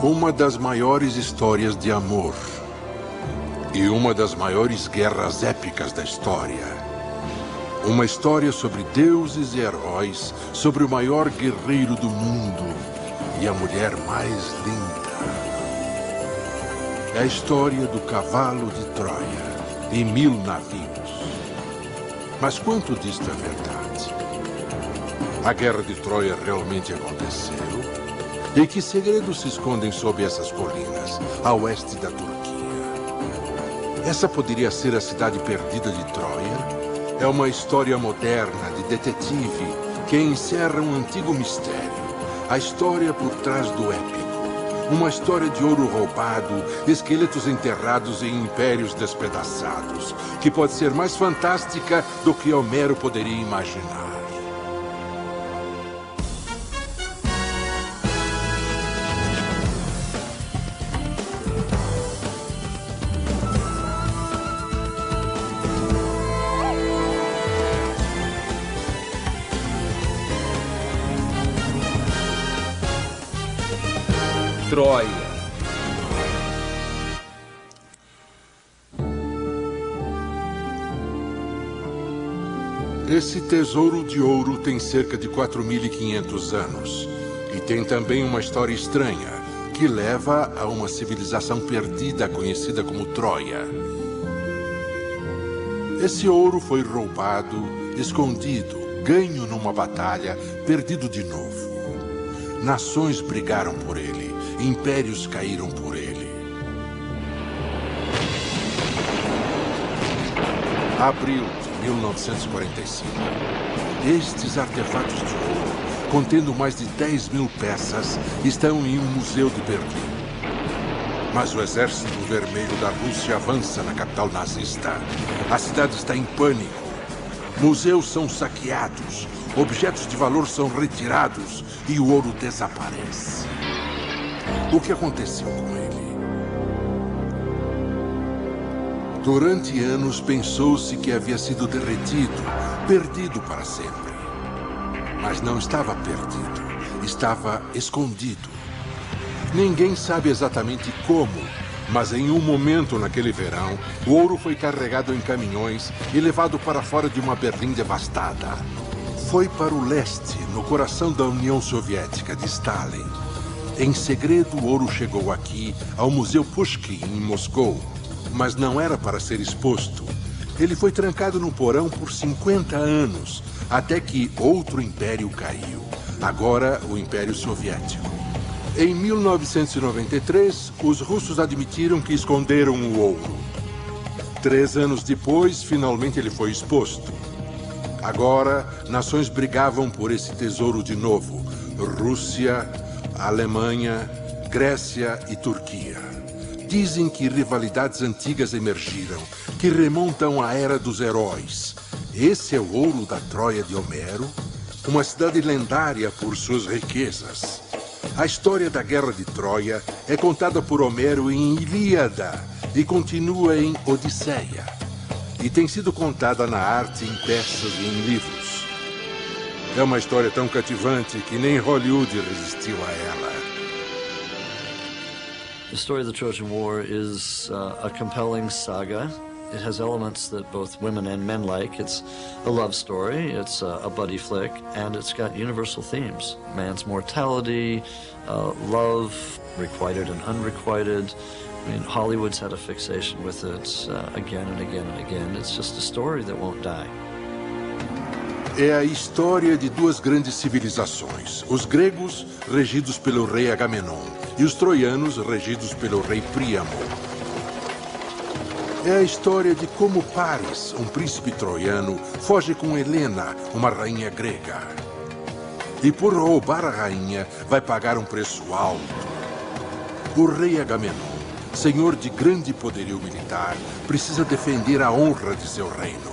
Uma das maiores histórias de amor. E uma das maiores guerras épicas da história. Uma história sobre deuses e heróis, sobre o maior guerreiro do mundo e a mulher mais linda. É a história do cavalo de Troia e 1000 navios. Mas quanto disto é verdade? A guerra de Troia realmente aconteceu? E que segredos se escondem sob essas colinas, a oeste da Turquia? Essa poderia ser a cidade perdida de Troia? É uma história moderna de detetive que encerra um antigo mistério. A história por trás do épico. Uma história de ouro roubado, esqueletos enterrados e impérios despedaçados, que pode ser mais fantástica do que Homero poderia imaginar. Troia. Esse tesouro de ouro tem cerca de 4.500 anos. E tem também uma história estranha, que leva a uma civilização perdida conhecida como Troia. Esse ouro foi roubado, escondido, ganho numa batalha, perdido de novo. Nações brigaram por ele. Impérios caíram por ele. Abril de 1945. Estes artefatos de ouro, contendo mais de 10.000 peças, estão em um museu de Berlim. Mas o Exército Vermelho da Rússia avança na capital nazista. A cidade está em pânico. Museus são saqueados, objetos de valor são retirados e o ouro desaparece. O que aconteceu com ele? Durante anos pensou-se que havia sido derretido, perdido para sempre. Mas não estava perdido, estava escondido. Ninguém sabe exatamente como, mas em um momento naquele verão, o ouro foi carregado em caminhões e levado para fora de uma Berlim devastada. Foi para o leste, no coração da União Soviética de Stalin. Em segredo, o ouro chegou aqui, ao Museu Pushkin, em Moscou. Mas não era para ser exposto. Ele foi trancado no porão por 50 anos, até que outro império caiu. Agora, o Império Soviético. Em 1993, os russos admitiram que esconderam o ouro. 3 anos depois, finalmente ele foi exposto. Agora, nações brigavam por esse tesouro de novo. Rússia, Alemanha, Grécia e Turquia. Dizem que rivalidades antigas emergiram, que remontam à Era dos Heróis. Esse é o ouro da Troia de Homero, uma cidade lendária por suas riquezas. A história da Guerra de Troia é contada por Homero em Ilíada e continua em Odisseia. E tem sido contada na arte, em peças e em livros. É uma história tão cativante que nem Hollywood resistiu a ela. The story of the Trojan War is a compelling saga. It has elements that both women and men like. It's a love story, it's a buddy flick, and it's got universal themes. Man's mortality, love, requited and unrequited. I mean, Hollywood's had a fixation with it again and again and again. It's just a story that won't die. É a história de duas grandes civilizações. Os gregos, regidos pelo rei Agamenon, e os troianos, regidos pelo rei Príamo. É a história de como Paris, um príncipe troiano, foge com Helena, uma rainha grega. E por roubar a rainha, vai pagar um preço alto. O rei Agamenon, senhor de grande poderio militar, precisa defender a honra de seu reino.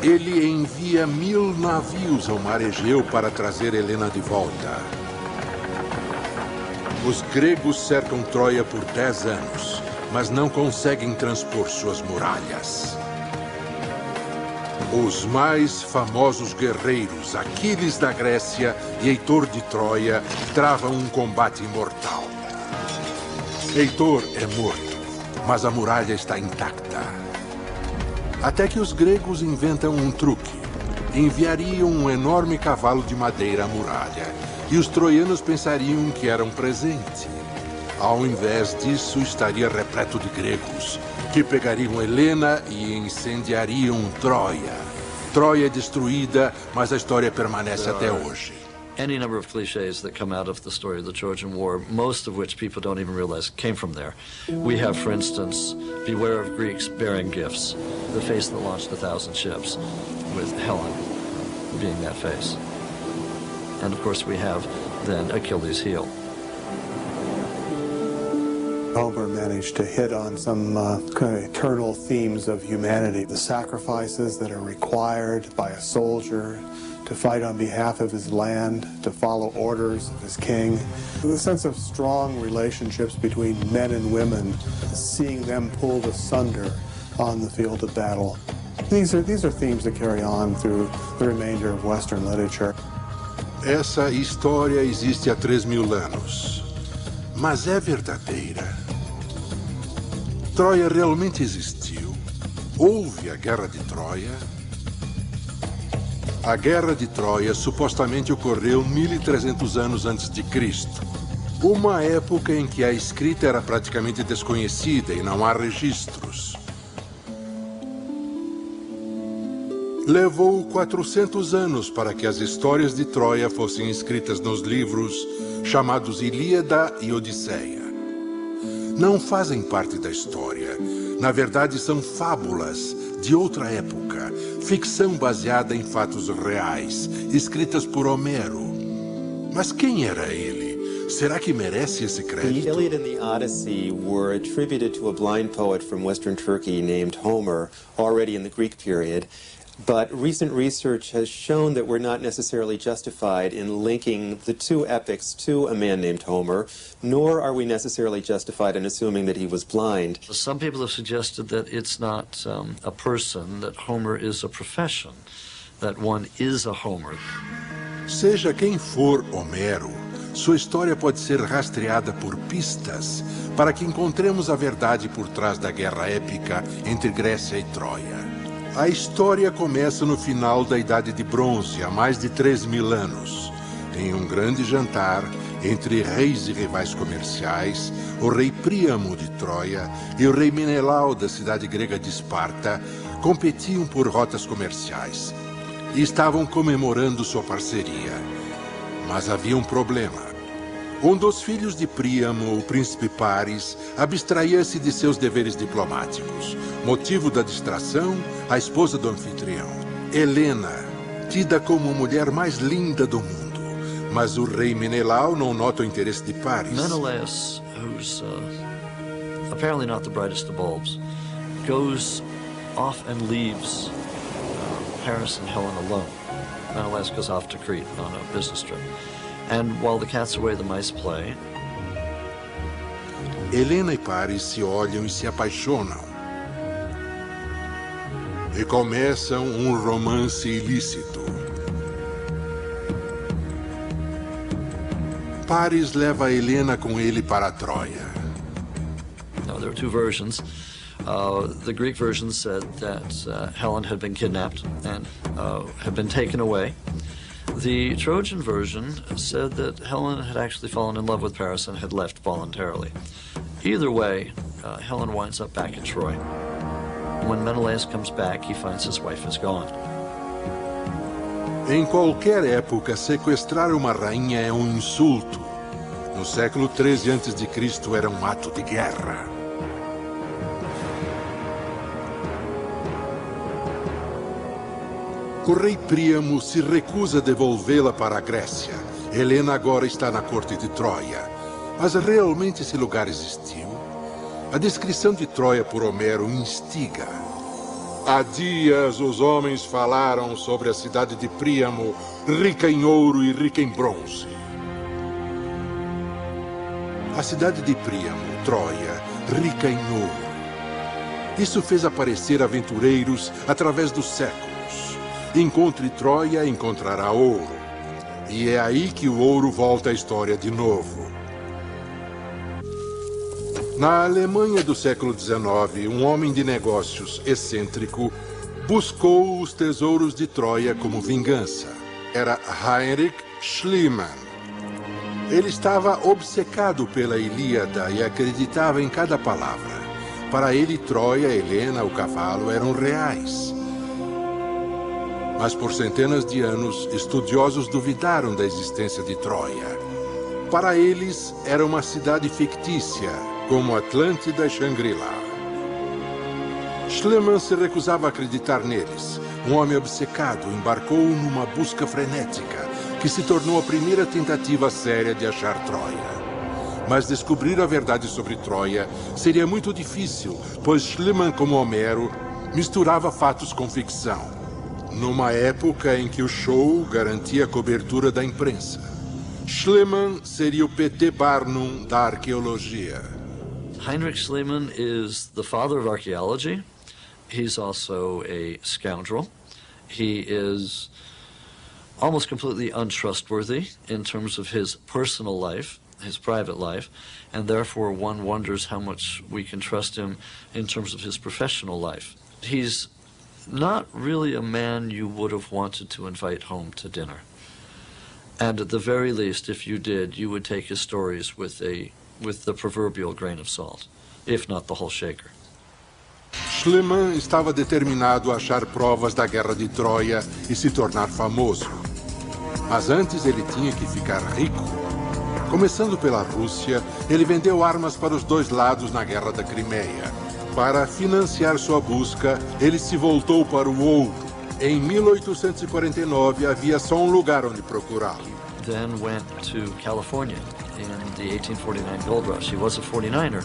Ele envia 1000 navios ao mar Egeu para trazer Helena de volta. Os gregos cercam Troia por 10 anos, mas não conseguem transpor suas muralhas. Os mais famosos guerreiros, Aquiles da Grécia e Heitor de Troia, travam um combate imortal. Heitor é morto, mas a muralha está intacta. Até que os gregos inventam um truque. Enviariam um enorme cavalo de madeira à muralha, e os troianos pensariam que era um presente. Ao invés disso, estaria repleto de gregos, que pegariam Helena e incendiariam Troia. Troia é destruída, mas a história permanece até hoje. Any number of cliches that come out of the story of the Trojan War, most of which people don't even realize came from there. We have, for instance, beware of Greeks bearing gifts, the face that launched 1,000 ships, with Helen being that face. And of course we have then Achilles' heel. Homer managed to hit on some kind of eternal themes of humanity, the sacrifices that are required by a soldier to fight on behalf of his land, to follow orders of his king. The sense of strong relationships between men and women, seeing them pulled asunder on the field of battle. These are themes that carry on through the remainder of Western literature. Essa história existe há 3.000 anos, mas é verdadeira. Troia realmente existiu? Houve a Guerra de Troia? A Guerra de Troia supostamente ocorreu 1.300 anos antes de Cristo, uma época em que a escrita era praticamente desconhecida e não há registros. Levou 400 anos para que as histórias de Troia fossem escritas nos livros chamados Ilíada e Odisseia. Não fazem parte da história. Na verdade, são fábulas de outra época, ficção baseada em fatos reais, escritas por Homero. Mas quem era ele? Será que merece esse crédito? The Iliad and the Odyssey were attributed to a blind poet from Western Turkey named Homer, already in the Greek period. But recent research has shown that we're not necessarily justified in linking the two epics to a man named Homer, nor are we necessarily justified in assuming that he was blind. Some people have suggested that it's not a person, that Homer is a profession, that one is a Homer. Seja quem for Homero, sua história pode ser rastreada por pistas para que encontremos a verdade por trás da guerra épica entre Grécia e Troia. A história começa no final da Idade de Bronze, há mais de 3.000 anos. Em um grande jantar entre reis e rivais comerciais, o rei Príamo de Troia e o rei Menelau da cidade grega de Esparta competiam por rotas comerciais e estavam comemorando sua parceria. Mas havia um problema. Um dos filhos de Príamo, o príncipe Paris, abstraía-se de seus deveres diplomáticos. Motivo da distração, a esposa do anfitrião, Helena, tida como a mulher mais linda do mundo. Mas o rei Menelau não nota o interesse de Paris. Menelaus, who's apparently not the brightest of bulbs, goes off and leaves Paris and Helen alone. Menelaus goes off to Crete on a business trip. And while the cat's away, the mice play. Helena e Paris se olham e se apaixonam. E começam um romance ilícito. Paris leva Helena com ele para Troia. Now, there are two versions. The Greek version said that Helen had been kidnapped and had been taken away. The Trojan version said that Helen had actually fallen in love with Paris and had left voluntarily. Either way, Helen winds up back at Troy. When Menelaus comes back, he finds his wife is gone. Em qualquer época, sequestrar uma rainha é um insulto. No século 13 a.C. era um ato de guerra. O rei Príamo se recusa a devolvê-la para a Grécia. Helena agora está na corte de Troia. Mas realmente esse lugar existiu? A descrição de Troia por Homero instiga. Há dias os homens falaram sobre a cidade de Príamo, rica em ouro e rica em bronze. A cidade de Príamo, Troia, rica em ouro. Isso fez aparecer aventureiros através dos séculos. Encontre Troia, encontrará ouro. E é aí que o ouro volta à história de novo. Na Alemanha do século XIX, um homem de negócios excêntrico buscou os tesouros de Troia como vingança. Era Heinrich Schliemann. Ele estava obcecado pela Ilíada e acreditava em cada palavra. Para ele, Troia, Helena, o cavalo eram reais. Mas por centenas de anos, estudiosos duvidaram da existência de Troia. Para eles, era uma cidade fictícia, como Atlântida e Shangri-La. Schliemann se recusava a acreditar neles. Um homem obcecado embarcou numa busca frenética, que se tornou a primeira tentativa séria de achar Troia. Mas descobrir a verdade sobre Troia seria muito difícil, pois Schliemann, como Homero, misturava fatos com ficção, numa época em que o show garantia a cobertura da imprensa. Schliemann seria o P.T. Barnum da arqueologia. Heinrich Schliemann is the father of archaeology. He's also a scoundrel. He is almost completely untrustworthy in terms of his personal life, his private life, and therefore one wonders how much we can trust him in terms of his professional life. He's not really a man you would have wanted to invite home to dinner. And at the very least, if you did, you would take his stories with the proverbial grain of salt, if not the whole shaker. Schliemann estava determinado a achar provas da Guerra de Troia e se tornar famoso. Mas antes ele tinha que ficar rico. Começando pela Rússia, ele vendeu armas para os dois lados na Guerra da Crimeia. Para financiar sua busca, ele se voltou para o ouro. Em 1849, havia só um lugar onde procurá-lo. Then went to California in the 1849 gold rush. He was a 49er,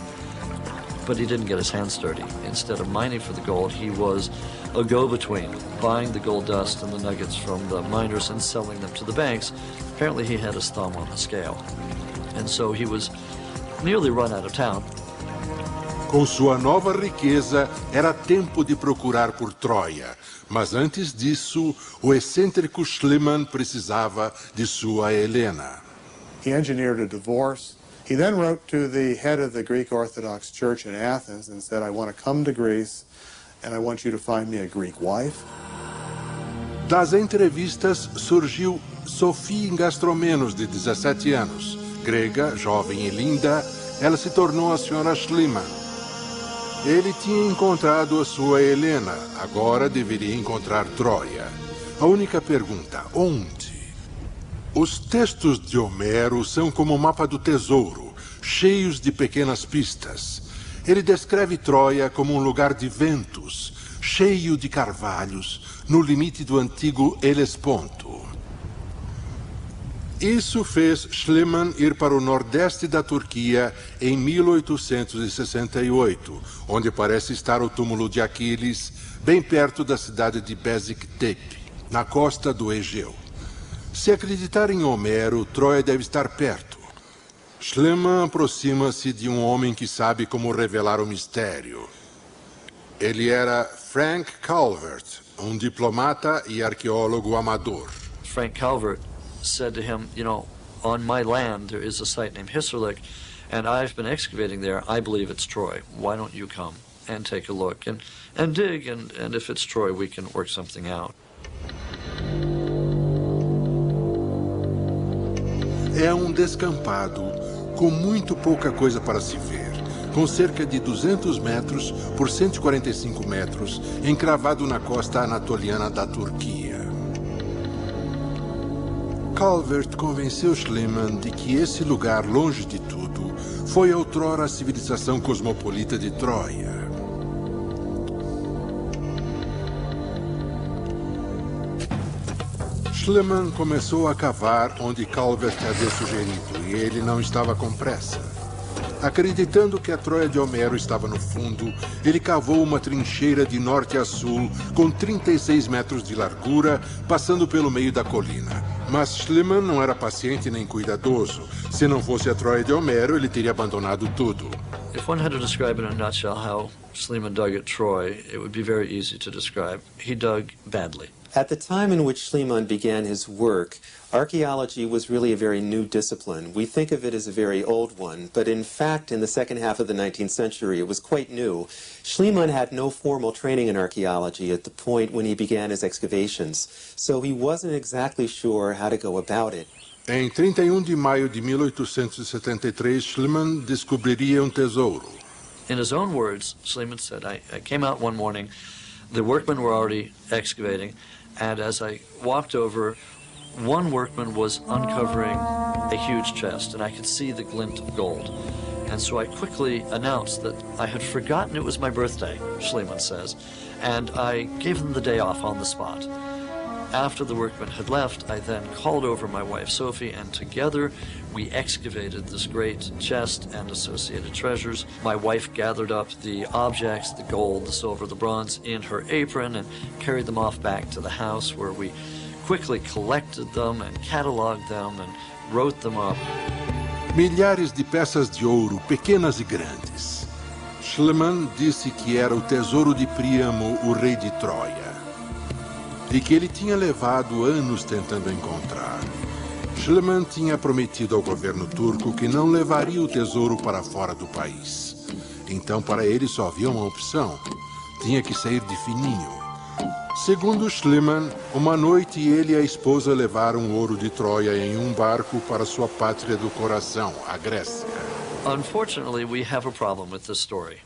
but he didn't get his hands dirty. Instead of mining for the gold, he was a go-between, buying the gold dust and the nuggets from the miners and selling them to the banks. Apparently he had his thumb on the scale. And so he was nearly run out of town. Com sua nova riqueza, era tempo de procurar por Troia. Mas antes disso, o excêntrico Schliemann precisava de sua Helena. He engineered a divorce. He then wrote to the head of the Greek Orthodox Church in Athens and said, I want to come to Greece and I want you to find me a Greek wife. Das entrevistas surgiu Sofia Gastromenos, de 17 anos. Grega, jovem e linda, ela se tornou a senhora Schliemann. Ele tinha encontrado a sua Helena, agora deveria encontrar Troia. A única pergunta, onde? Os textos de Homero são como o mapa do tesouro, cheios de pequenas pistas. Ele descreve Troia como um lugar de ventos, cheio de carvalhos, no limite do antigo Helesponto. Isso fez Schliemann ir para o nordeste da Turquia em 1868, onde parece estar o túmulo de Aquiles, bem perto da cidade de Beziktepe, na costa do Egeu. Se acreditar em Homero, Troia deve estar perto. Schliemann aproxima-se de um homem que sabe como revelar o mistério. Ele era Frank Calvert, um diplomata e arqueólogo amador. Frank Calvert said to him, you know, on my land there is a site named Hissarlik, and I've been excavating there. I believe it's Troy. Why don't you come and take a look and dig, and if it's Troy, we can work something out. É um descampado com muito pouca coisa para se ver, com cerca de 200 metros por 145 metros, encravado na costa anatoliana da Turquia. Calvert convenceu Schliemann de que esse lugar, longe de tudo, foi outrora a civilização cosmopolita de Troia. Schliemann começou a cavar onde Calvert havia sugerido, e ele não estava com pressa. Acreditando que a Troia de Homero estava no fundo, ele cavou uma trincheira de norte a sul, com 36 metros de largura, passando pelo meio da colina. Mas Schliemann não era paciente nem cuidadoso. Se não fosse a Troia de Homero, ele teria abandonado tudo. If one had to describe in a nutshell how Schliemann dug at Troy, it would be very easy to describe. He dug badly. At the time in which Schliemann began his work, archaeology was really a very new discipline. We think of it as a very old one, but in fact, in the second half of the 19th century, it was quite new. Schliemann had no formal training in archaeology at the point when he began his excavations, so he wasn't exactly sure how to go about it. Em 31 de maio de 1873, Schliemann descobriria tesouro. In his own words, Schliemann said, I came out one morning, the workmen were already excavating, and as I walked over, one workman was uncovering a huge chest, and I could see the glint of gold. And so I quickly announced that I had forgotten it was my birthday, Schliemann says, and I gave them the day off on the spot. After the workmen had left, I then called over my wife Sophie, and together we excavated this great chest and associated treasures. My wife gathered up the objects, the gold, the silver, the bronze, in her apron and carried them off back to the house, where we quickly collected them and cataloged them and wrote them up. Milhares de peças de ouro, pequenas e grandes. Schliemann disse que era o tesouro de Príamo, o rei de Troia, e que ele tinha levado anos tentando encontrar. Schliemann tinha prometido ao governo turco que não levaria o tesouro para fora do país. Então, para ele só havia uma opção. Tinha que sair de fininho. Segundo Schliemann, uma noite ele e a esposa levaram o ouro de Troia em barco para sua pátria do coração, a Grécia. Unfortunately, we have a problem with this story.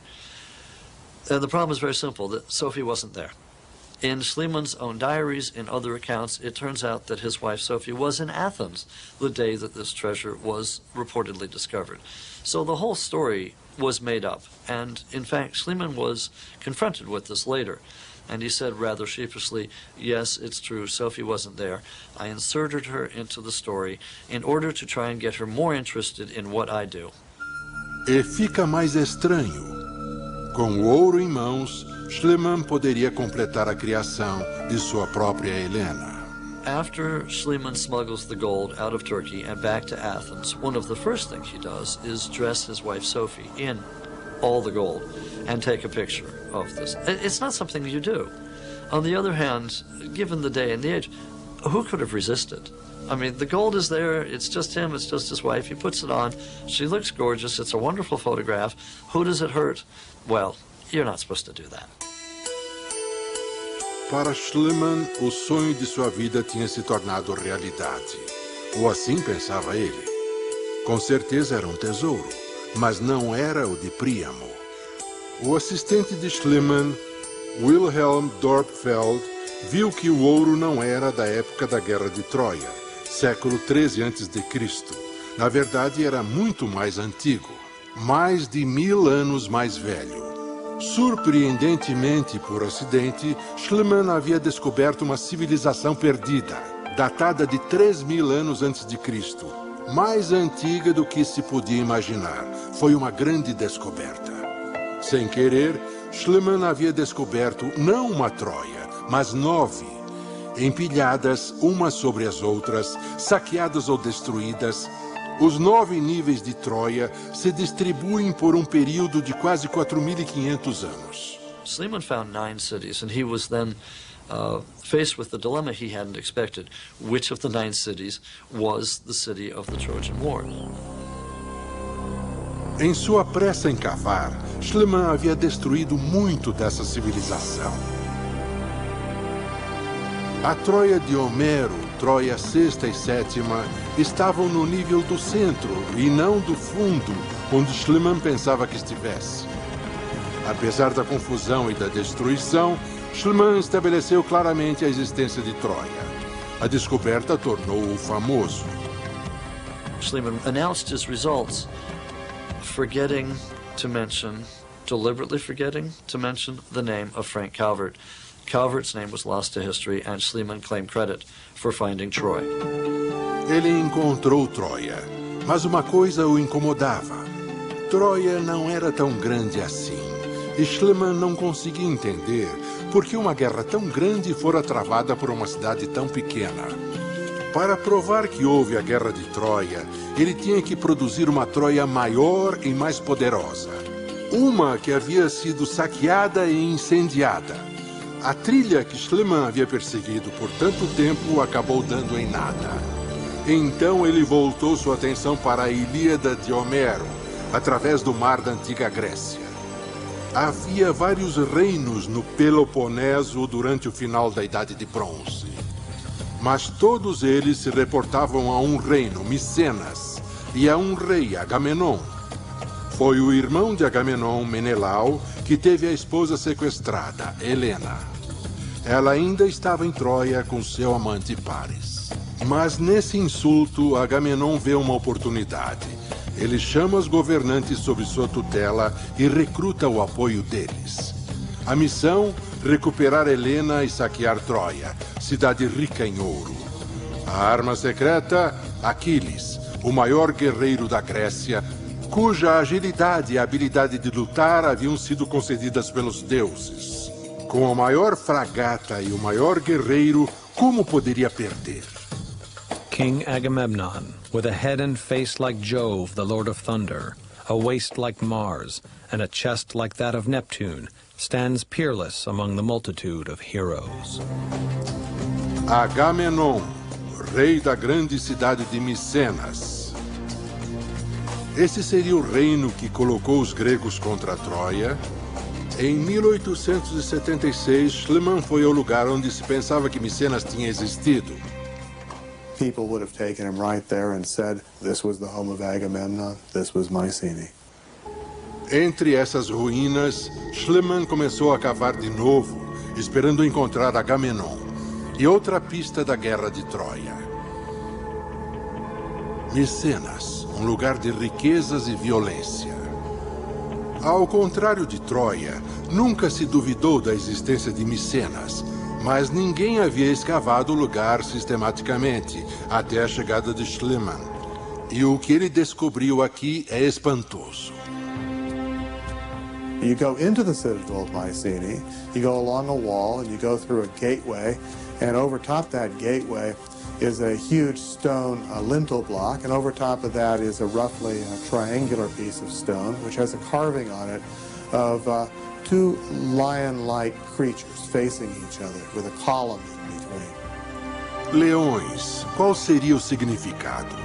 And the problem is very simple, that Sophie wasn't there. In Schliemann's own diaries, in other accounts, it turns out that his wife Sophie was in Athens the day that this treasure was reportedly discovered. So the whole story was made up, and in fact Schliemann was confronted with this later, and he said rather sheepishly, yes, it's true, Sophie wasn't there. I inserted her into the story in order to try and get her more interested in what I do. E fica mais estranho. Com o ouro em mãos, Schliemann poderia completar a criação de sua própria Helena. After Schliemann smuggles the gold out of Turkey and back to Athens, one of the first things he does is dress his wife Sophie in all the gold and take a picture of this. It's not something you do. On the other hand, given the day and the age, who could have resisted? I mean, the gold is there, it's just him, it's just his wife, he puts it on, she looks gorgeous, it's a wonderful photograph. Who does it hurt? Well, you're not supposed to do that. Para Schliemann, o sonho de sua vida tinha se tornado realidade. Ou assim pensava ele. Com certeza era tesouro, mas não era o de Príamo. O assistente de Schliemann, Wilhelm Dörpfeld, viu que o ouro não era da época da Guerra de Troia, século 13 a.C. Na verdade, era muito mais antigo, mais de 1000 anos mais velho. Surpreendentemente, por acidente, Schliemann havia descoberto uma civilização perdida, datada de 3000 anos antes de Cristo, mais antiga do que se podia imaginar. Foi uma grande descoberta. Sem querer, Schliemann havia descoberto não uma Troia, mas 9, empilhadas umas sobre as outras, saqueadas ou destruídas. Os 9 níveis de Troia se distribuem por período de quase 4.500 anos. Schliemann found 9 cities, and he was then faced with the dilemma he hadn't expected. Which of the 9 cities was the city of the Trojan War? Em sua pressa em cavar, Schliemann havia destruído muito dessa civilização. A Troia de Homero, Troia sexta e sétima, estavam no nível do centro e não do fundo, onde Schliemann pensava que estivesse. Apesar da confusão e da destruição, Schliemann estabeleceu claramente a existência de Troia. A descoberta tornou-o famoso. Schliemann announced his results, deliberately forgetting to mention the name of Frank Calvert. Calvert's name was lost to history, and Schliemann claimed credit for finding Troy. Ele encontrou Troia, mas uma coisa o incomodava. Troia não era tão grande assim, e Schliemann não conseguia entender por que uma guerra tão grande fora travada por uma cidade tão pequena. Para provar que houve a Guerra de Troia, ele tinha que produzir uma Troia maior e mais poderosa. Uma que havia sido saqueada e incendiada. A trilha que Schliemann havia perseguido por tanto tempo acabou dando em nada. Então ele voltou sua atenção para a Ilíada de Homero, através do mar da antiga Grécia. Havia vários reinos no Peloponeso durante o final da Idade de Bronze. Mas todos eles se reportavam a um reino, Micenas, e a um rei, Agamenon. Foi o irmão de Agamenon, Menelau, que teve a esposa sequestrada, Helena. Ela ainda estava em Troia com seu amante Paris. Mas nesse insulto, Agamenon vê uma oportunidade. Ele chama os governantes sob sua tutela e recruta o apoio deles. A missão: recuperar Helena e saquear Troia, cidade rica em ouro. A arma secreta: Aquiles, o maior guerreiro da Grécia, cuja agilidade e habilidade de lutar haviam sido concedidas pelos deuses. Com a maior fragata e o maior guerreiro, como poderia perder? King Agamemnon, with a head and face like Jove, the Lord of Thunder, a waist like Mars, and a chest like that of Neptune, stands peerless among the multitude of heroes. Agamenon, rei da grande cidade de Micenas. Esse seria o reino que colocou os gregos contra a Troia. Em 1876, Schliemann foi ao lugar onde se pensava que Micenas tinha existido. People would have taken him right there and said, this was the home of Agamemnon, this was Mycenae. Entre essas ruínas, Schliemann começou a cavar de novo, esperando encontrar Agamenon e outra pista da guerra de Troia. Micenas, um lugar de riquezas e violência. Ao contrário de Troia, nunca se duvidou da existência de Micenas, mas ninguém havia escavado o lugar sistematicamente até a chegada de Schliemann. E o que ele descobriu aqui é espantoso. You go into the citadel of Mycenae, you go along a wall, and you go through a gateway, and over top that gateway is a huge stone lintel block, and over top of that is a roughly triangular piece of stone, which has a carving on it of two lion-like creatures facing each other with a column in between. Leões. Qual seria o significado?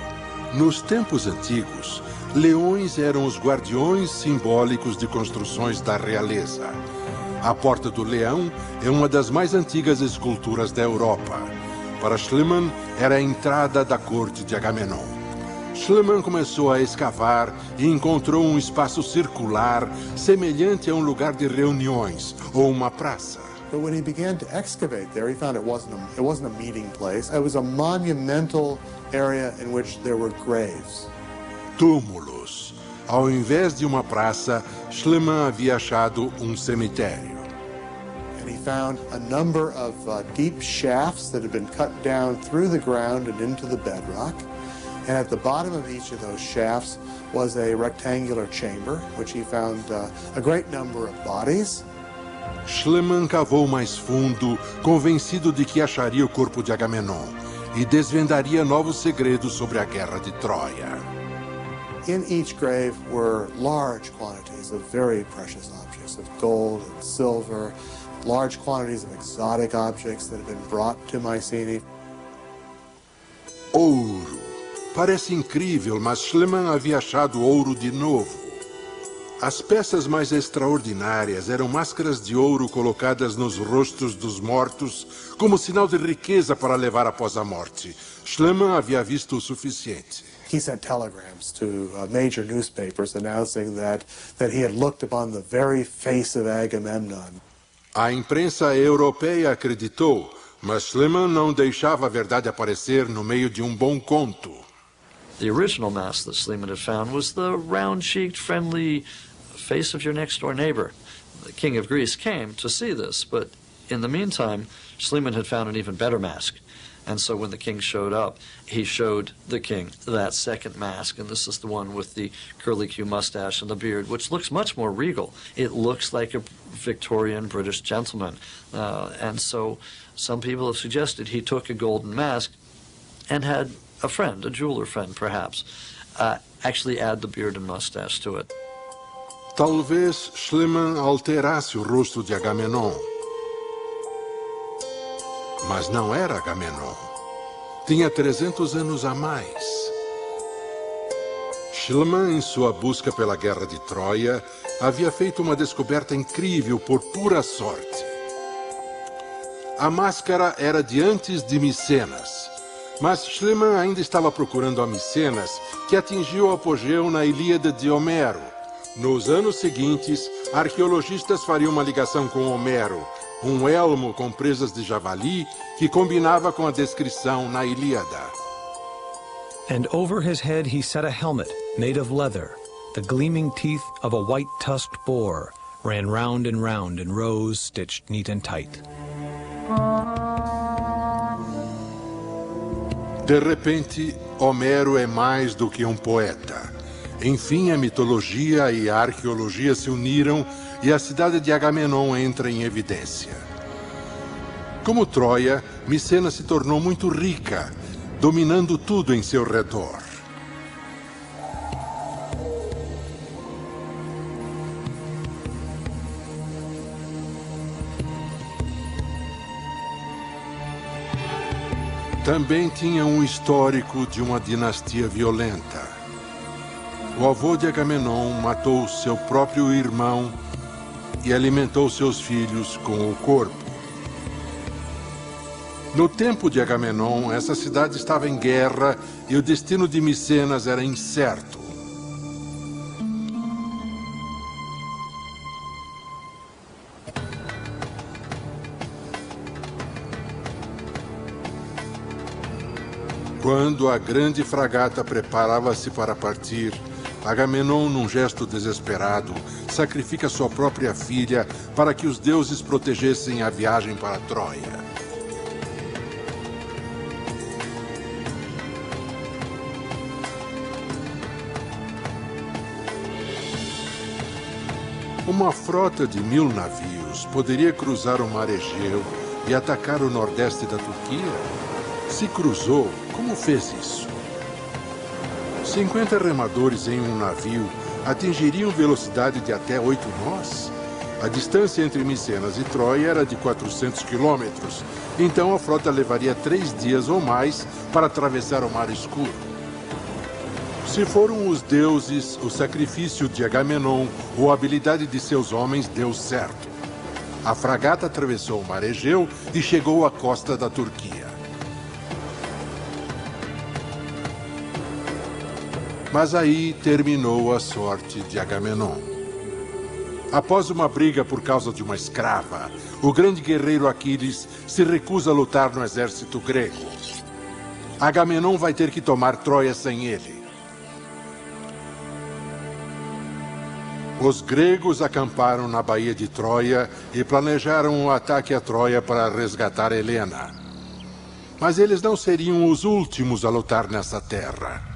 Nos tempos antigos, leões eram os guardiões simbólicos de construções da realeza. A Porta do Leão é uma das mais antigas esculturas da Europa. Para Schliemann, era a entrada da corte de Agamenon. Schliemann começou a escavar e encontrou um espaço circular semelhante a um lugar de reuniões ou uma praça. But when he began to excavate there, he found it wasn't a meeting place. It was a monumental area in which there were graves. Túmulos. Ao invés de uma praça, Schliemann havia achado um cemitério. And he found a number of deep shafts that had been cut down through the ground and into the bedrock. And at the bottom of each of those shafts was a rectangular chamber, which he found a great number of bodies. Schliemann cavou mais fundo, convencido de que acharia o corpo de Agamenon e desvendaria novos segredos sobre a guerra de Troia. In each grave were large quantities of very precious objects, of gold and silver, large quantities of exotic objects that had been brought to Mycenae. Ouro. Parece incrível, mas Schliemann havia achado ouro de novo. As peças mais extraordinárias eram máscaras de ouro colocadas nos rostos dos mortos como sinal de riqueza para levar após a morte. Schliemann havia visto o suficiente. He sent telegrams to major newspapers announcing that he had looked upon the very face of Agamemnon. A imprensa europeia acreditou, mas Schliemann não deixava a verdade aparecer no meio de um bom conto. The original mask that Schliemann had found was the round-cheeked, friendly face of your next-door neighbor. The king of Greece came to see this, but in the meantime, Schliemann had found an even better mask. And so when the king showed up, he showed the king that second mask, and this is the one with the curly-Q mustache and the beard, which looks much more regal. It looks like a Victorian British gentleman. And so some people have suggested he took a golden mask and had a friend, a jeweler friend perhaps, actually add the beard and mustache to it. Talvez Schliemann alterasse o rosto de Agamenon. Mas não era Agamenon. Tinha 300 anos a mais. Schliemann, em sua busca pela Guerra de Troia, havia feito uma descoberta incrível por pura sorte. A máscara era de antes de Micenas, mas Schliemann ainda estava procurando a Micenas, que atingiu o apogeu na Ilíada de Homero. Nos anos seguintes, arqueologistas fariam uma ligação com Homero, um elmo com presas de javali que combinava com a descrição na Ilíada. And over his head he set a helmet made of leather. The gleaming teeth of a white-tusked boar ran round and round in rows stitched neat and tight. De repente, Homero é mais do que um poeta. Enfim, a mitologia e a arqueologia se uniram e a cidade de Agamenon entra em evidência. Como Troia, Micenas se tornou muito rica, dominando tudo em seu redor. Também tinha um histórico de uma dinastia violenta. O avô de Agamenon matou seu próprio irmão e alimentou seus filhos com o corpo. No tempo de Agamenon, essa cidade estava em guerra e o destino de Micenas era incerto. Quando a grande fragata preparava-se para partir, Agamenon, num gesto desesperado, sacrifica sua própria filha para que os deuses protegessem a viagem para Troia. Uma frota de 1000 navios poderia cruzar o Mar Egeu e atacar o nordeste da Turquia? Se cruzou, como fez isso? 50 remadores em um navio atingiriam velocidade de até 8 nós? A distância entre Micenas e Troia era de 400 quilômetros, então a frota levaria 3 dias ou mais para atravessar o Mar Escuro. Se foram os deuses, o sacrifício de Agamenon ou a habilidade de seus homens deu certo. A fragata atravessou o Mar Egeu e chegou à costa da Turquia. Mas aí terminou a sorte de Agamenon. Após uma briga por causa de uma escrava, o grande guerreiro Aquiles se recusa a lutar no exército grego. Agamenon vai ter que tomar Troia sem ele. Os gregos acamparam na Baía de Troia e planejaram um ataque a Troia para resgatar Helena. Mas eles não seriam os últimos a lutar nessa terra.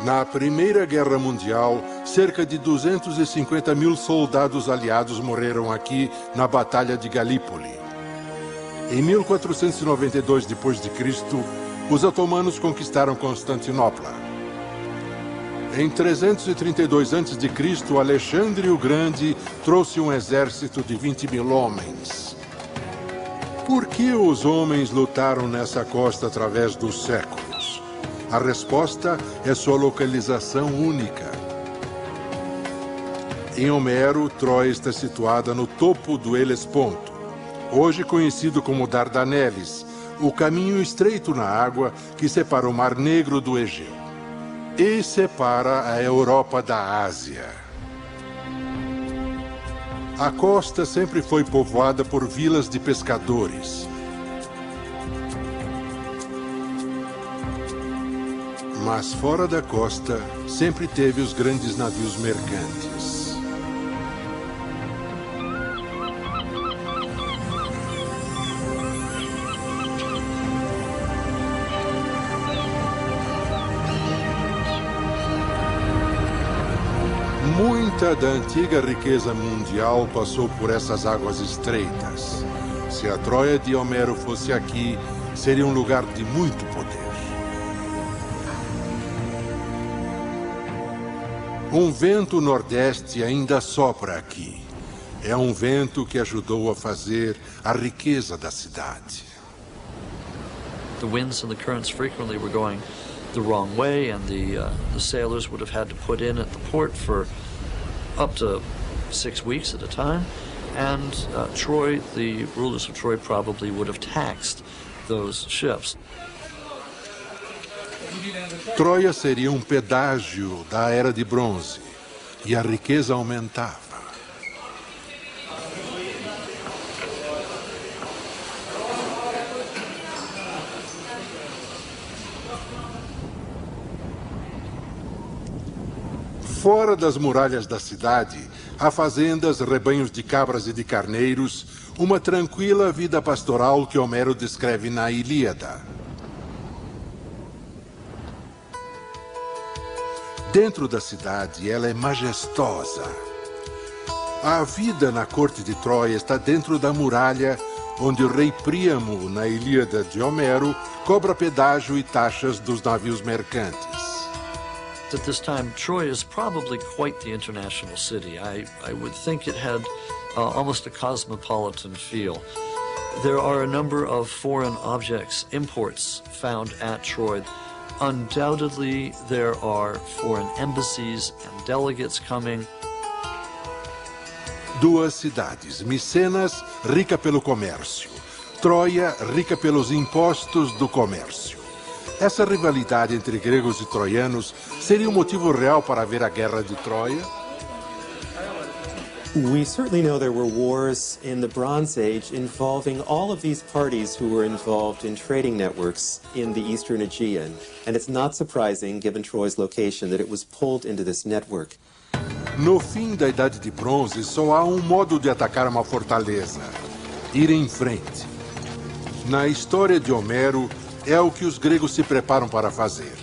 Na Primeira Guerra Mundial, cerca de 250 mil soldados aliados morreram aqui na Batalha de Galípoli. Em 1492 d.C., os otomanos conquistaram Constantinopla. Em 332 a.C., Alexandre o Grande trouxe um exército de 20 mil homens. Por que os homens lutaram nessa costa através dos séculos? A resposta é sua localização única. Em Homero, Troia está situada no topo do Helesponto, hoje conhecido como Dardaneles, o caminho estreito na água que separa o Mar Negro do Egeu e separa a Europa da Ásia. A costa sempre foi povoada por vilas de pescadores. Mas fora da costa, sempre teve os grandes navios mercantes. Muita da antiga riqueza mundial passou por essas águas estreitas. Se a Troia de Homero fosse aqui, seria um lugar de muito poder. Um vento nordeste ainda sopra aqui. É um vento que ajudou a fazer a riqueza da cidade. The winds and the currents frequently were going the wrong way, and the sailors would have had to put in at the port for up to 6 weeks at a time. And Troy, the rulers of Troy, probably would have taxed those ships. Troia seria um pedágio da Era de Bronze, e a riqueza aumentava. Fora das muralhas da cidade, há fazendas, rebanhos de cabras e de carneiros, uma tranquila vida pastoral que Homero descreve na Ilíada. Dentro da cidade, ela é majestosa. A vida na corte de Troia está dentro da muralha, onde o rei Príamo, na Ilíada de Homero, cobra pedágio e taxas dos navios mercantes. At this time, Troy is probably quite the international city. I would think it had almost a cosmopolitan feel. There are a number of foreign objects, imports, found at Troy. Undoubtedly, there are foreign embassies and delegates coming. Duas cidades, Micenas, rica pelo comércio. Troia, rica pelos impostos do comércio. Essa rivalidade entre gregos e troianos seria um motivo real para haver a Guerra de Troia? We certainly know there were wars in the Bronze Age involving all of these parties who were involved in trading networks in the Eastern Aegean. And it's not surprising, given Troy's location, that it was pulled into this network. No fim da Idade de Bronze, só há um modo de atacar uma fortaleza: ir em frente. Na história de Homero, é o que os gregos se preparam para fazer.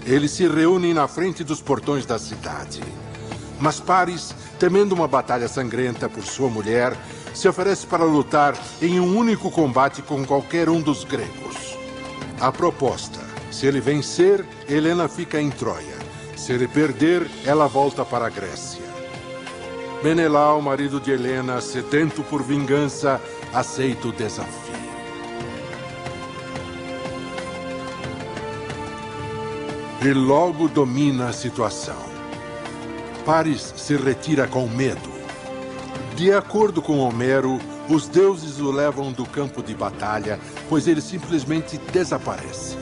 Eles se reúnem na frente dos portões da cidade. Mas Paris, temendo uma batalha sangrenta por sua mulher, se oferece para lutar em um único combate com qualquer um dos gregos. A proposta: se ele vencer, Helena fica em Troia. Se ele perder, ela volta para a Grécia. Menelau, marido de Helena, sedento por vingança, aceita o desafio. E logo domina a situação. Paris se retira com medo. De acordo com Homero, os deuses o levam do campo de batalha, pois ele simplesmente desaparece.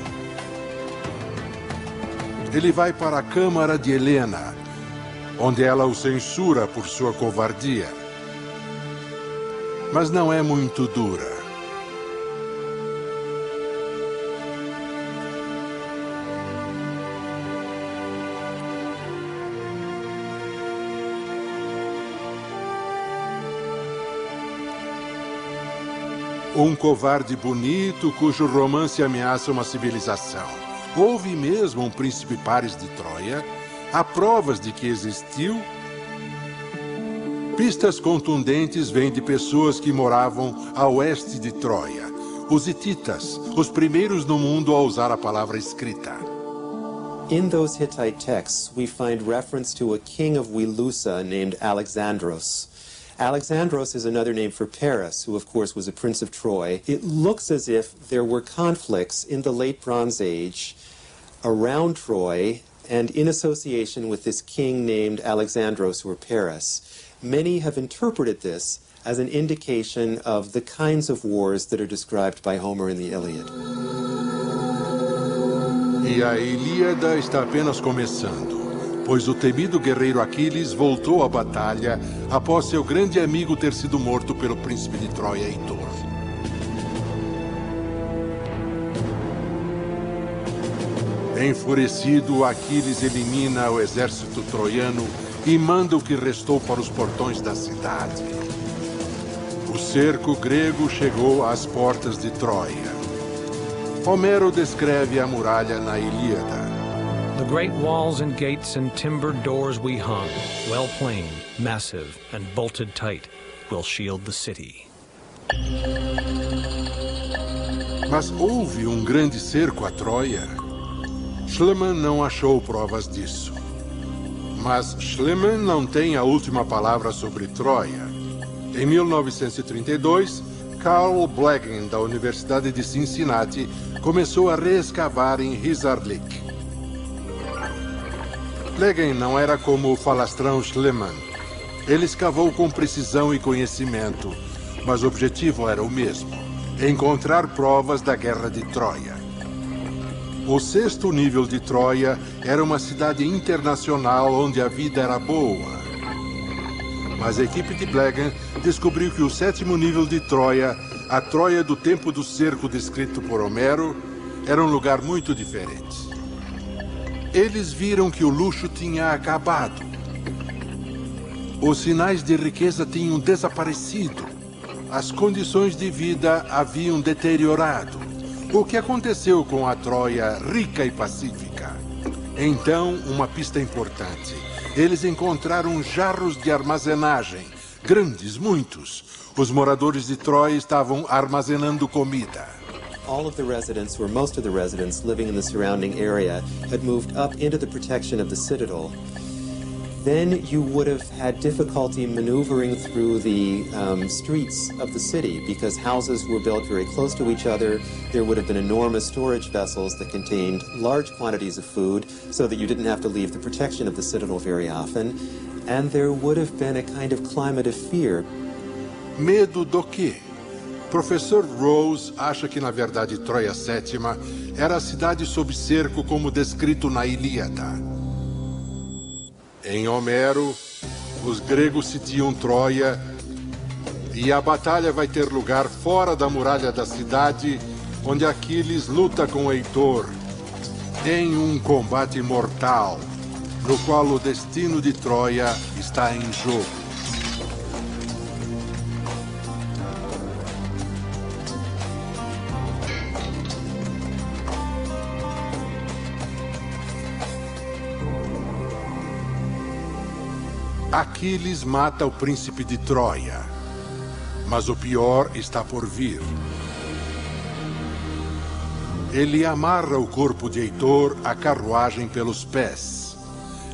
Ele vai para a câmara de Helena, onde ela o censura por sua covardia. Mas não é muito dura. Um covarde bonito cujo romance ameaça uma civilização. Houve mesmo um príncipe Paris de Troia? Há provas de que existiu? Pistas contundentes vêm de pessoas que moravam a oeste de Troia. Os hititas, os primeiros no mundo a usar a palavra escrita. In those Hittite texts, we find reference to a king of Wilusa named Alexandros. Alexandros is another name for Paris, who of course was a prince of Troy. It looks as if there were conflicts in the late Bronze Age around Troy and in association with this king named Alexandros or Paris. Many have interpreted this as an indication of the kinds of wars that are described by Homer in the Iliad. E a Ilíada está apenas começando, pois o temido guerreiro Aquiles voltou à batalha após seu grande amigo ter sido morto pelo príncipe de Troia, Heitor. Enfurecido, Aquiles elimina o exército troiano e manda o que restou para os portões da cidade. O cerco grego chegou às portas de Troia. Homero descreve a muralha na Ilíada. The great walls and gates and timbered doors we hung, well planed, massive, and bolted tight, will shield the city. Mas houve um grande cerco a Troia? Schliemann não achou provas disso. Mas Schliemann não tem a última palavra sobre Troia. Em 1932, Carl Blegen, da Universidade de Cincinnati, começou a reescavar em Hisarlik. Blegen não era como o falastrão Schliemann. Ele escavou com precisão e conhecimento, mas o objetivo era o mesmo: encontrar provas da Guerra de Troia. O 6º nível de Troia era uma cidade internacional onde a vida era boa. Mas a equipe de Blegen descobriu que o 7º nível de Troia, a Troia do tempo do cerco descrito por Homero, era um lugar muito diferente. Eles viram que o luxo tinha acabado. Os sinais de riqueza tinham desaparecido. As condições de vida haviam deteriorado. O que aconteceu com a Troia rica e pacífica? Então, uma pista importante. Eles encontraram jarros de armazenagem, grandes, muitos. Os moradores de Troia estavam armazenando comida. All of the residents, or most of the residents living in the surrounding area, had moved up into the protection of the citadel. Then you would have had difficulty maneuvering through the streets of the city because houses were built very close to each other. There would have been enormous storage vessels that contained large quantities of food so that you didn't have to leave the protection of the citadel very often. And there would have been a kind of climate of fear. Medo do quê? Professor Rose acha que, na verdade, Troia Sétima era a cidade sob cerco como descrito na Ilíada. Em Homero, os gregos sitiam Troia e a batalha vai ter lugar fora da muralha da cidade, onde Aquiles luta com Heitor em um combate mortal, no qual o destino de Troia está em jogo. Aquiles mata o príncipe de Troia, mas o pior está por vir. Ele amarra o corpo de Heitor à carruagem pelos pés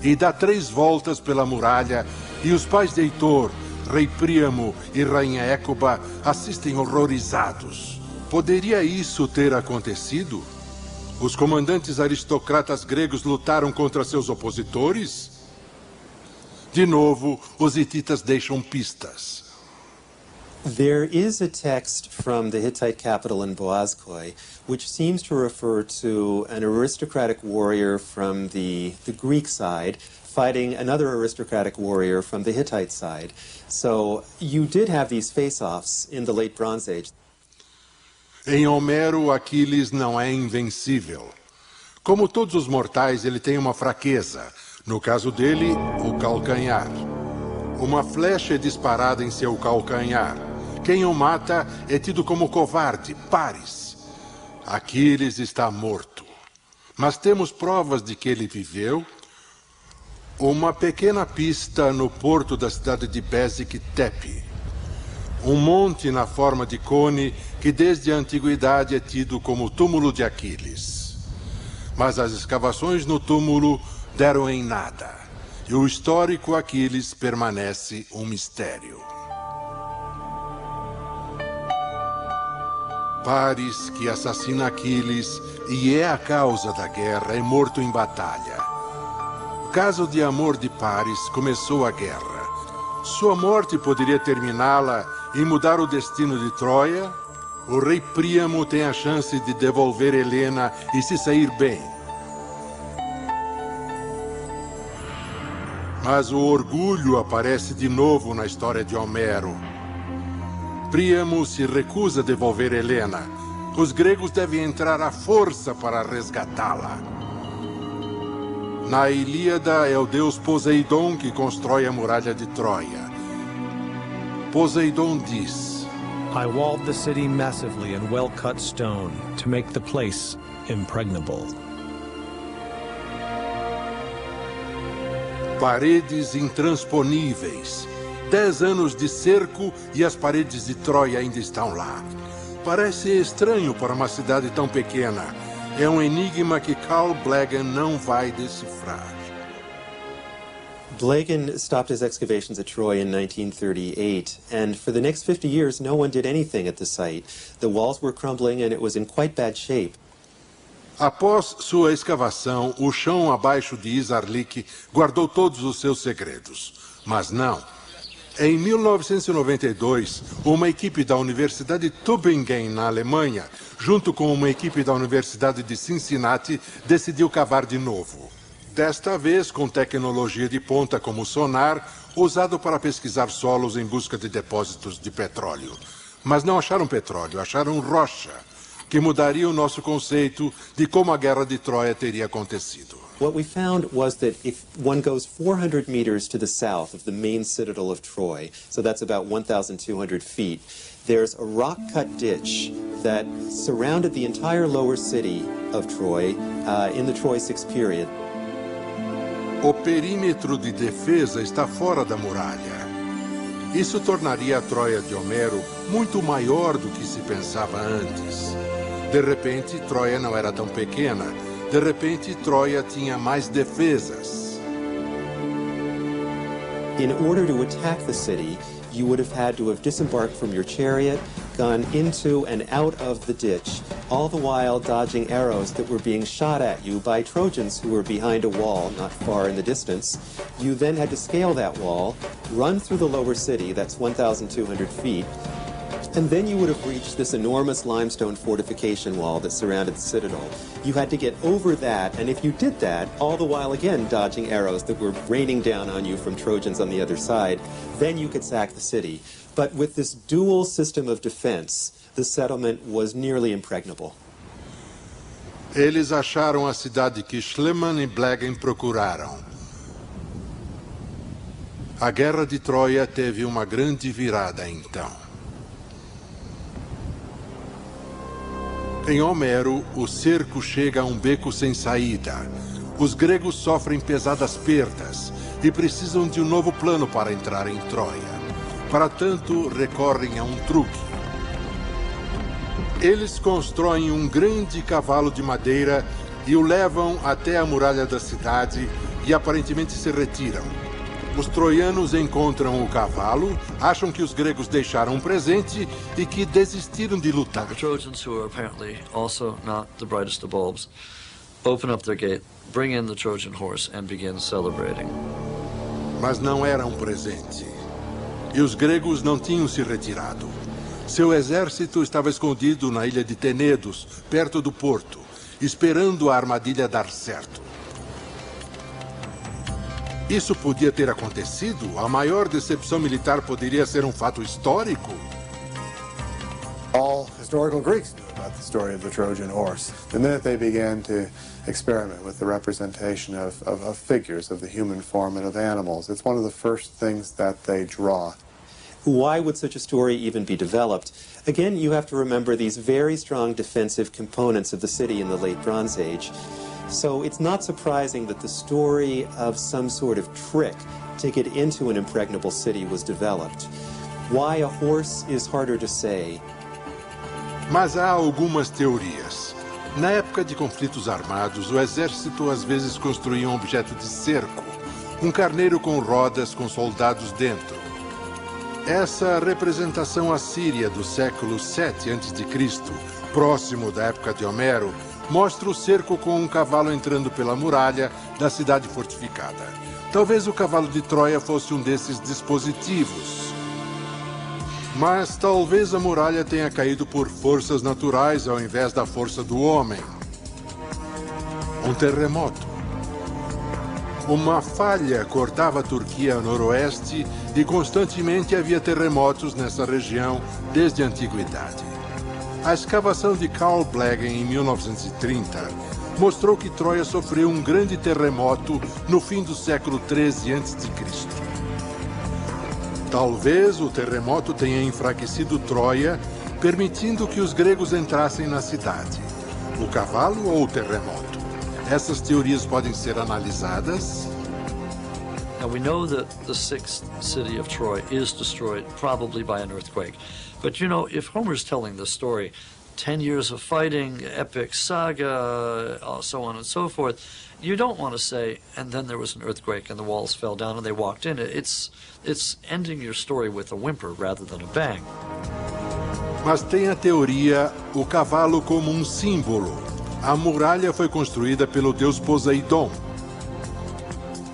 e dá 3 voltas pela muralha, e os pais de Heitor, rei Príamo e rainha Écuba, assistem horrorizados. Poderia isso ter acontecido? Os comandantes aristocratas gregos lutaram contra seus opositores? De novo, os hititas deixam pistas. There is a text from the Hittite capital in Boazkoi which seems to refer to an aristocratic warrior from the Greek side fighting another aristocratic warrior from the Hittite side. So you did have these face-offs in the late Bronze Age. Em Homero, Aquiles não é invencível. Como todos os mortais, ele tem uma fraqueza. No caso dele, o calcanhar. Uma flecha é disparada em seu calcanhar. Quem o mata é tido como covarde, Paris. Aquiles está morto. Mas temos provas de que ele viveu. Uma pequena pista no porto da cidade de Bezik Tepe. Um monte na forma de cone que desde a antiguidade é tido como túmulo de Aquiles. Mas as escavações no túmulo deram em nada, e o histórico Aquiles permanece um mistério. Paris, que assassina Aquiles e é a causa da guerra, é morto em batalha. O caso de amor de Paris começou a guerra. Sua morte poderia terminá-la e mudar o destino de Troia? O rei Príamo tem a chance de devolver Helena e se sair bem. Mas o orgulho aparece de novo na história de Homero. Príamo se recusa a devolver Helena. Os gregos devem entrar à força para resgatá-la. Na Ilíada é o deus Poseidon que constrói a muralha de Troia. Poseidon diz: I walled the city massively in well-cut stone to make the place impregnable. Paredes intransponíveis. 10 anos de cerco e as paredes de Troia ainda estão lá. Parece estranho para uma cidade tão pequena. É um enigma que Carl Blegen não vai decifrar. Blegen stopped his excavations at Troy in 1938, and for the next 50 years, no one did anything at the site. The walls were crumbling and it was in quite bad shape. Após sua escavação, o chão abaixo de Isarlik guardou todos os seus segredos. Mas não. Em 1992, uma equipe da Universidade Tübingen, na Alemanha, junto com uma equipe da Universidade de Cincinnati, decidiu cavar de novo. Desta vez com tecnologia de ponta como sonar, usado para pesquisar solos em busca de depósitos de petróleo. Mas não acharam petróleo, acharam rocha, que mudaria o nosso conceito de como a Guerra de Troia teria acontecido. What we found was that if one goes 400 meters to the south of the main citadel of Troy, so that's about 1,200 feet, there's a rock-cut ditch that surrounded the entire lower city of Troy in the Troy VI period. O perímetro de defesa está fora da muralha. Isso tornaria a Troia de Homero muito maior do que se pensava antes. De repente, Troia não era tão pequena. De repente, Troia tinha mais defesas. In order to attack the city, you would have had to have disembarked from your chariot, gone into and out of the ditch, all the while dodging arrows that were being shot at you by Trojans who were behind a wall not far in the distance. You then had to scale that wall, run through the lower city, that's 1,200 feet, and then you would have reached this enormous limestone fortification wall that surrounded the citadel. You had to get over that, and if you did that, all the while again dodging arrows that were raining down on you from Trojans on the other side, then you could sack the city. But with this dual system of defense, the settlement was nearly impregnable. Eles acharam a cidade que Schliemann e Blegen procuraram. A Guerra de Troia teve uma grande virada então. Em Homero, o cerco chega a um beco sem saída. Os gregos sofrem pesadas perdas e precisam de um novo plano para entrar em Troia. Para tanto, recorrem a um truque. Eles constroem um grande cavalo de madeira e o levam até a muralha da cidade e aparentemente se retiram. Os troianos encontram o cavalo, acham que os gregos deixaram um presente e que desistiram de lutar. The Trojans, who are apparently also not the brightest of bulbs, open up their gate, bring in the Trojan horse, and begin celebrating. Mas não era um presente. E os gregos não tinham se retirado. Seu exército estava escondido na ilha de Tenedos, perto do porto, esperando a armadilha dar certo. Isso podia ter acontecido? A maior decepção militar poderia ser um fato histórico? All historical Greeks knew about the story of the Trojan horse. The minute they began to experiment with the representation of figures of the human form and of animals, it's one of the first things that they draw. Why would such a story even be developed? Again, you have to remember these very strong defensive components of the city in the late Bronze Age. So it's not surprising that the story of some sort of trick to get into an impregnable city was developed. Why a horse is harder to say. Mas há algumas teorias. Na época de conflitos armados, o exército às vezes construía um objeto de cerco, um carneiro com rodas com soldados dentro. Essa representação assíria do século 7 a.C., próximo da época de Homero, mostra o cerco com um cavalo entrando pela muralha da cidade fortificada. Talvez o cavalo de Troia fosse um desses dispositivos. Mas talvez a muralha tenha caído por forças naturais ao invés da força do homem. Um terremoto. Uma falha cortava a Turquia a noroeste e constantemente havia terremotos nessa região desde a antiguidade. A escavação de Carl Blegen em 1930 mostrou que Troia sofreu um grande terremoto no fim do século 13 a.C. Talvez o terremoto tenha enfraquecido Troia, permitindo que os gregos entrassem na cidade. O cavalo ou o terremoto? Essas teorias podem ser analisadas. Now we know that the sixth city of Troy is destroyed probably by an earthquake. But you know, if Homer's telling this story, 10 years of fighting, epic saga, so on and so forth, you don't want to say, and then there was an earthquake and the walls fell down and they walked in. It's ending your story with a whimper rather than a bang. Mas tem a teoria, o cavalo como símbolo. A muralha foi construída pelo deus Poseidon.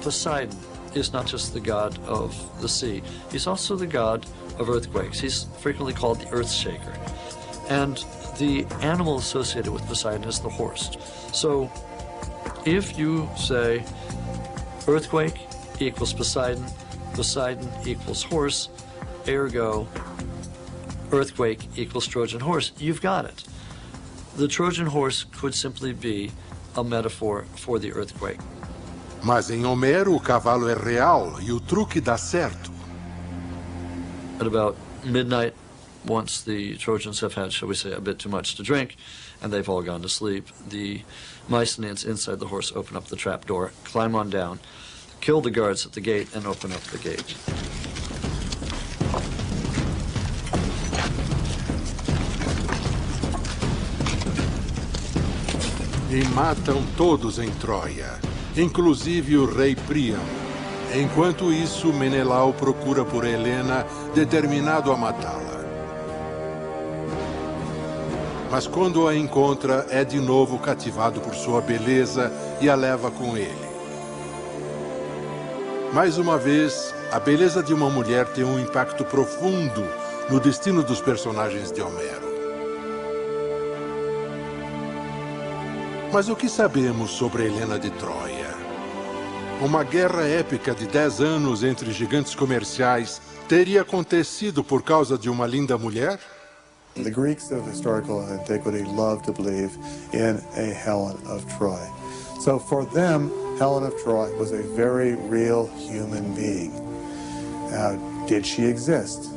Poseidon is not just the god of the sea. He's also the god of earthquakes. He's frequently called the earth shaker. And the animal associated with Poseidon is the horse. So if you say earthquake equals Poseidon, Poseidon equals horse, ergo earthquake equals Trojan horse, you've got it. The Trojan horse could simply be a metaphor for the earthquake. Mas em Homero o cavalo é real e o truque dá certo. At about midnight, once the Trojans have had, shall we say, a bit too much to drink, and they've all gone to sleep, the Mycenaeans inside the horse open up the trap door, climb on down, kill the guards at the gate, and open up the gate. E matam todos em Troia, inclusive o rei Príamo. Enquanto isso, Menelau procura por Helena, determinado a matá-la. Mas quando a encontra, é de novo cativado por sua beleza e a leva com ele. Mais uma vez, a beleza de uma mulher tem um impacto profundo no destino dos personagens de Homero. Mas o que sabemos sobre Helena de Troia? Uma guerra épica de 10 anos entre gigantes comerciais teria acontecido por causa de uma linda mulher? The Greeks of historical antiquity loved to believe in a Helen of Troy. So for them, Helen of Troy was a very real human being. Now, did she exist?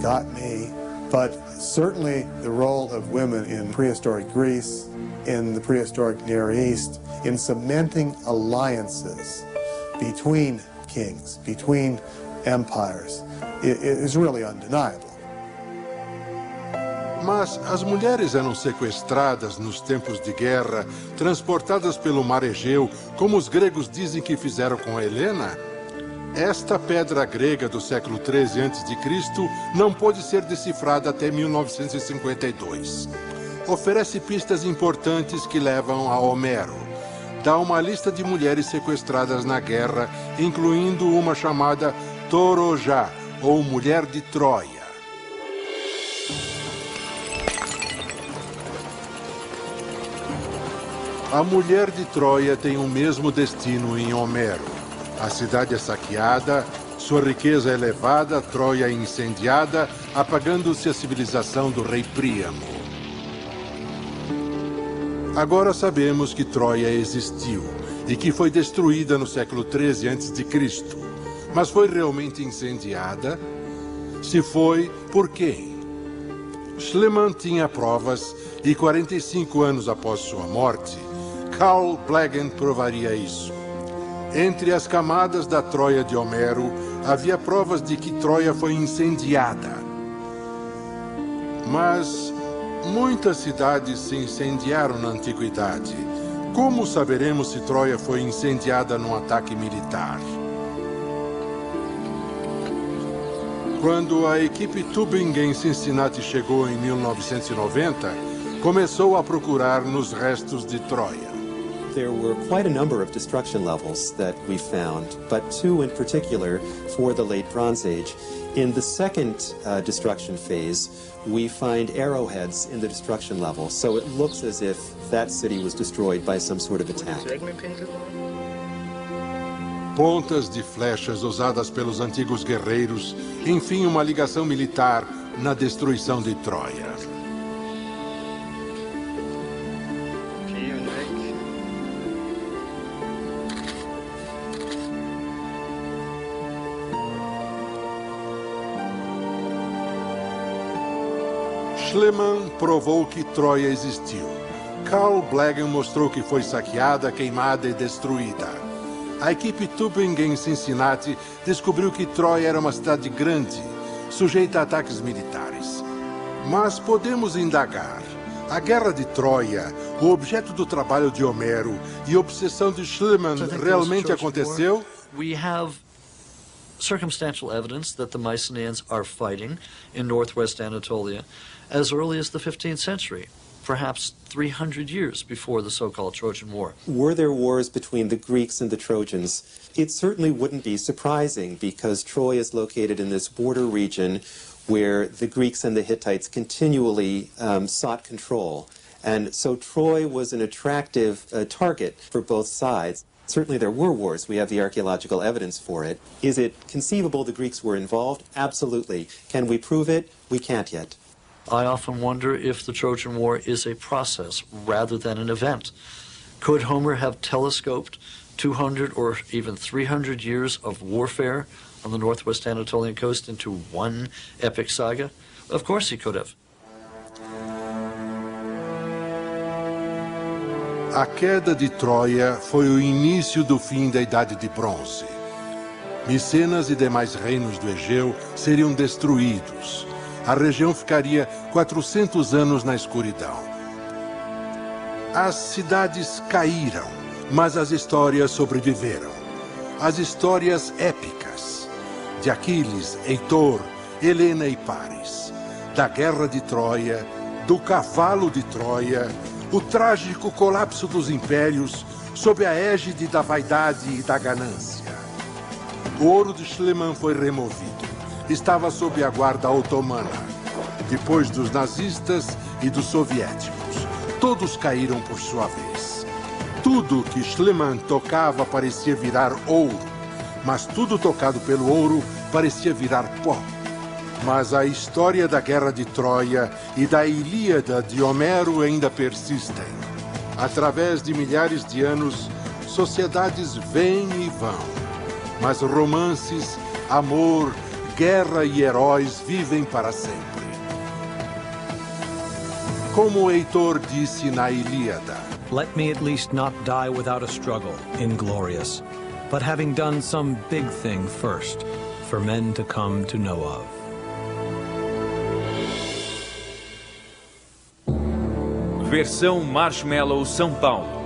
Got me. But certainly the role of women in prehistoric Greece, in the prehistoric Near East, in cementing alliances between kings, between empires, is really undeniable. Mas as mulheres eram sequestradas nos tempos de guerra, transportadas pelo mar Egeu, como os gregos dizem que fizeram com Helena? Esta pedra grega do século XIII a.C. não pôde ser decifrada até 1952. Oferece pistas importantes que levam a Homero. Dá uma lista de mulheres sequestradas na guerra, incluindo uma chamada Torojá, ou Mulher de Troia. A Mulher de Troia tem o mesmo destino em Homero. A cidade é saqueada, sua riqueza é levada, Troia é incendiada, apagando-se a civilização do rei Príamo. Agora sabemos que Troia existiu e que foi destruída no século XIII a.C. Mas foi realmente incendiada? Se foi, por quem? Schliemann tinha provas e 45 anos após sua morte, Carl Blegen provaria isso. Entre as camadas da Troia de Homero, havia provas de que Troia foi incendiada. Mas muitas cidades se incendiaram na antiguidade. Como saberemos se Troia foi incendiada num ataque militar? Quando a equipe Tübingen em Cincinnati chegou em 1990, começou a procurar nos restos de Troia. There were quite a number of destruction levels that we found, but two in particular for the Late Bronze Age. In the second destruction phase, we find arrowheads in the destruction level, so it looks as if that city was destroyed by some sort of attack. Pontas de flechas usadas pelos antigos guerreiros, enfim, uma ligação militar na destruição de Troia. Schliemann provou que Troia existiu. Carl Blegen mostrou que foi saqueada, queimada e destruída. A equipe Tübingen em Cincinnati descobriu que Troia era uma cidade grande, sujeita a ataques militares. Mas podemos indagar. A Guerra de Troia, o objeto do trabalho de Homero e obsessão de Schliemann realmente aconteceu? We have circumstantial evidence that the Mycenaeans are fighting in northwest Anatolia as early as the 15th century, perhaps 300 years before the so-called Trojan War. Were there wars between the Greeks and the Trojans? It certainly wouldn't be surprising because Troy is located in this border region where the Greeks and the Hittites continually sought control. And so Troy was an attractive target for both sides. Certainly there were wars. We have the archaeological evidence for it. Is it conceivable the Greeks were involved? Absolutely. Can we prove it? We can't yet. I often wonder if the Trojan War is a process rather than an event. Could Homer have telescoped 200 or even 300 years of warfare on the northwest Anatolian coast into one epic saga? Of course he could have. A queda de Troia foi o início do fim da Idade de Bronze. Micenas e demais reinos do Egeu seriam destruídos. A região ficaria 400 anos na escuridão. As cidades caíram, mas as histórias sobreviveram. As histórias épicas de Aquiles, Heitor, Helena e Paris, da Guerra de Troia, do Cavalo de Troia, o trágico colapso dos impérios sob a égide da vaidade e da ganância. O ouro de Schliemann foi removido. Estava sob a guarda otomana. Depois dos nazistas e dos soviéticos, todos caíram por sua vez. Tudo que Schliemann tocava parecia virar ouro, mas tudo tocado pelo ouro parecia virar pó. Mas a história da Guerra de Troia e da Ilíada de Homero ainda persistem. Através de milhares de anos, sociedades vêm e vão. Mas romances, amor, guerra e heróis vivem para sempre. Como Heitor disse na Ilíada: Let me at least not die without a struggle, inglorious, but having done some big thing first, for men to come to know of. Versão Marshmallow São Paulo.